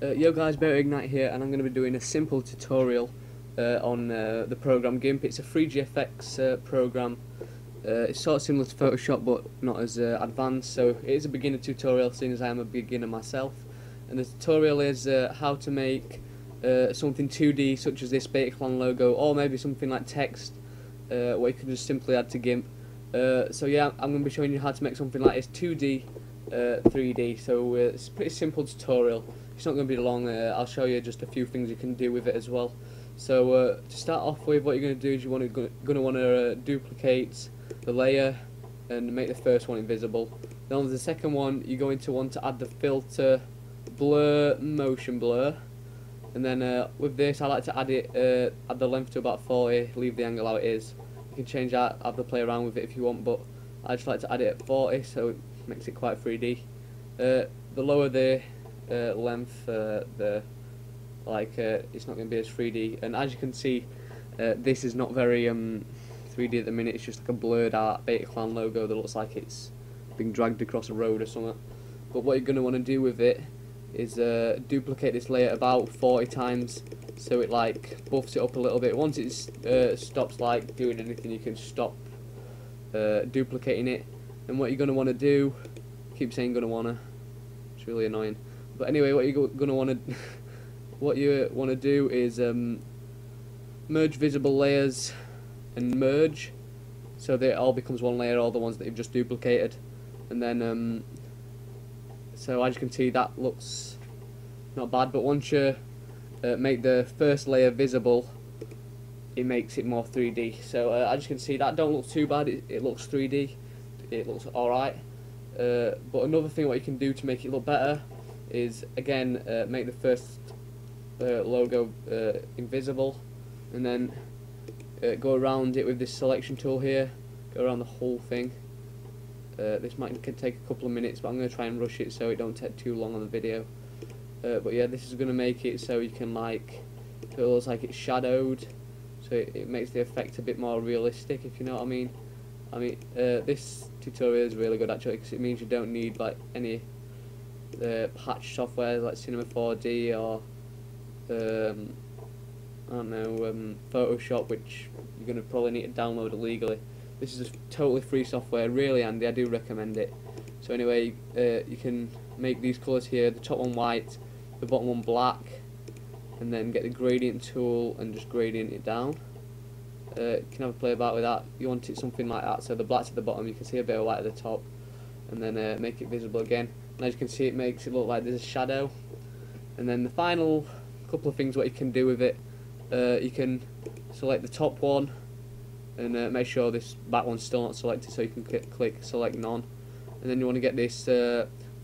Yo guys, Better Ignite here, and I'm going to be doing a simple tutorial on the program Gimp. It's a free GFX program. It's sort of similar to Photoshop but not as advanced, so it is a beginner tutorial seeing as I am a beginner myself. And the tutorial is how to make something 2D such as this Betaclan logo, or maybe something like text where you can just simply add to Gimp. So yeah, I'm going to be showing you how to make something like this 2D 3D, so it's a pretty simple tutorial. It's not going to be long. I'll show you just a few things you can do with it as well. So to start off with, what you're going to do is you're going to want to duplicate the layer and make the first one invisible. Then on the second one, you're going to want to add the filter blur, motion blur, and then with this I like to add the length to about 40, leave the angle how it is. You can change that, have the play around with it if you want, but I just like to add it at 40 so it makes it quite 3D. The lower the length, it's not going to be as 3D, and as you can see, this is not very 3D at the minute. It's just like a blurred out Betaclan logo that looks like it's being dragged across a road or something. But what you're going to want to do with it is duplicate this layer about 40 times so it like buffs it up a little bit. Once it stops like doing anything, you can stop duplicating it. And what you're going to want to do, I keep saying going to want to, it's really annoying, but anyway, what you're going to want to what you want to do is merge visible layers and merge so that it all becomes one layer, all the ones that you've just duplicated. And then so as you can see, that looks not bad, but once you make the first layer visible, it makes it more 3D. So as you can see, that don't look too bad. It looks 3D, it looks alright. But another thing what you can do to make it look better is again make the first logo invisible, and then go around it with this selection tool here, go around the whole thing. This could take a couple of minutes, but I'm going to try and rush it so it don't take too long on the video. But yeah, this is going to make it so you can like, it looks like it's shadowed, so it makes the effect a bit more realistic, if you know what I mean. This tutorial is really good actually, because it means you don't need like any patch software like Cinema 4D or I don't know, Photoshop, which you're going to probably need to download illegally. This is a totally free software, really handy, I do recommend it. So anyway, you can make these colours here, the top one white, the bottom one black, and then get the gradient tool and just gradient it down. You can have a play about with that. You want it something like that, so the black's at the bottom, you can see a bit of white at the top, and then make it visible again. And as you can see, it makes it look like there's a shadow. And then the final couple of things what you can do with it, you can select the top one and make sure this back one's still not selected, so you can click select none, and then you want to get this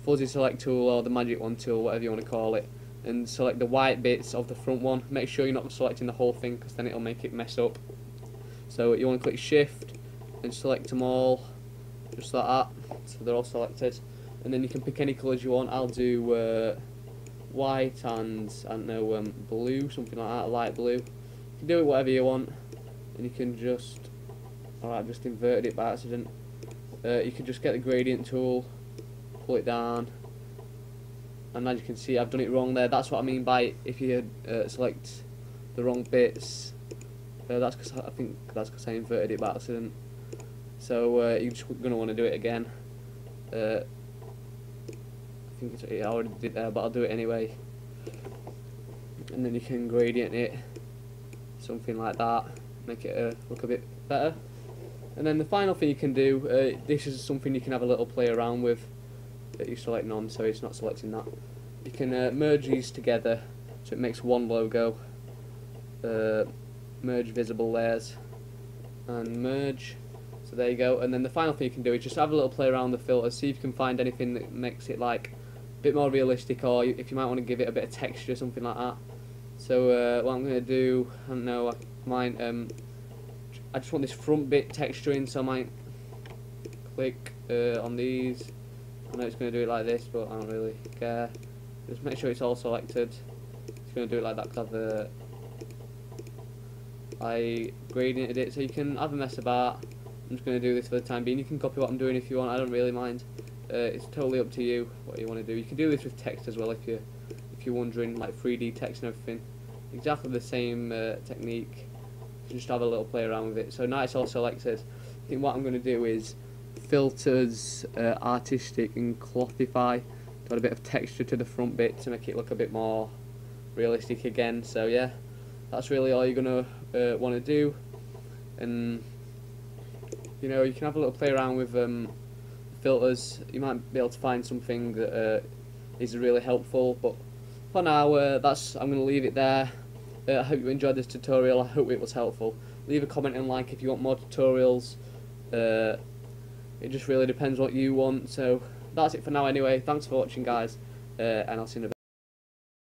fuzzy select tool or the magic wand tool, whatever you want to call it, and select the white bits of the front one. Make sure you're not selecting the whole thing, because then it'll make it mess up. So you want to click shift and select them all just like that, so they're all selected, and then you can pick any colours you want. I'll do white and I don't know, blue, something like that, light blue. You can do it whatever you want, and you can just, alright, I've just inverted it by accident. You can just get the gradient tool, pull it down, and as you can see, I've done it wrong there. That's what I mean by if you select the wrong bits. That's because I think that's because I inverted it by accident. So you're just going to want to do it again. I think I already did there, but I'll do it anyway. And then you can gradient it, something like that, make it look a bit better. And then the final thing you can do, this is something you can have a little play around with, that you select none, so it's not selecting that. You can merge these together so it makes one logo. Merge visible layers and merge, so there you go. And then the final thing you can do is just have a little play around the filter, see if you can find anything that makes it like a bit more realistic, or if you might want to give it a bit of texture, something like that. So what I'm going to do, I don't know, I just want this front bit texturing, so I might click on these. I know it's going to do it like this, but I don't really care. Just make sure it's all selected. It's going to do it like that because I gradiented it, so you can have a mess about. I'm just going to do this for the time being. You can copy what I'm doing if you want, I don't really mind. It's totally up to you what you want to do. You can do this with text as well if you if you're wondering, like 3D text and everything. Exactly the same technique. Just have a little play around with it. So nice all selected. I think what I'm going to do is filters, artistic and quantify. Got a bit of texture to the front bit to make it look a bit more realistic again. So yeah, that's really all you're going to want to do. And you know, you can have a little play around with filters. You might be able to find something that is really helpful, but for now I'm going to leave it there. I hope you enjoyed this tutorial. I hope it was helpful. Leave a comment and like if you want more tutorials. It just really depends what you want. So that's it for now anyway. Thanks for watching, guys, and I'll see you in a bit.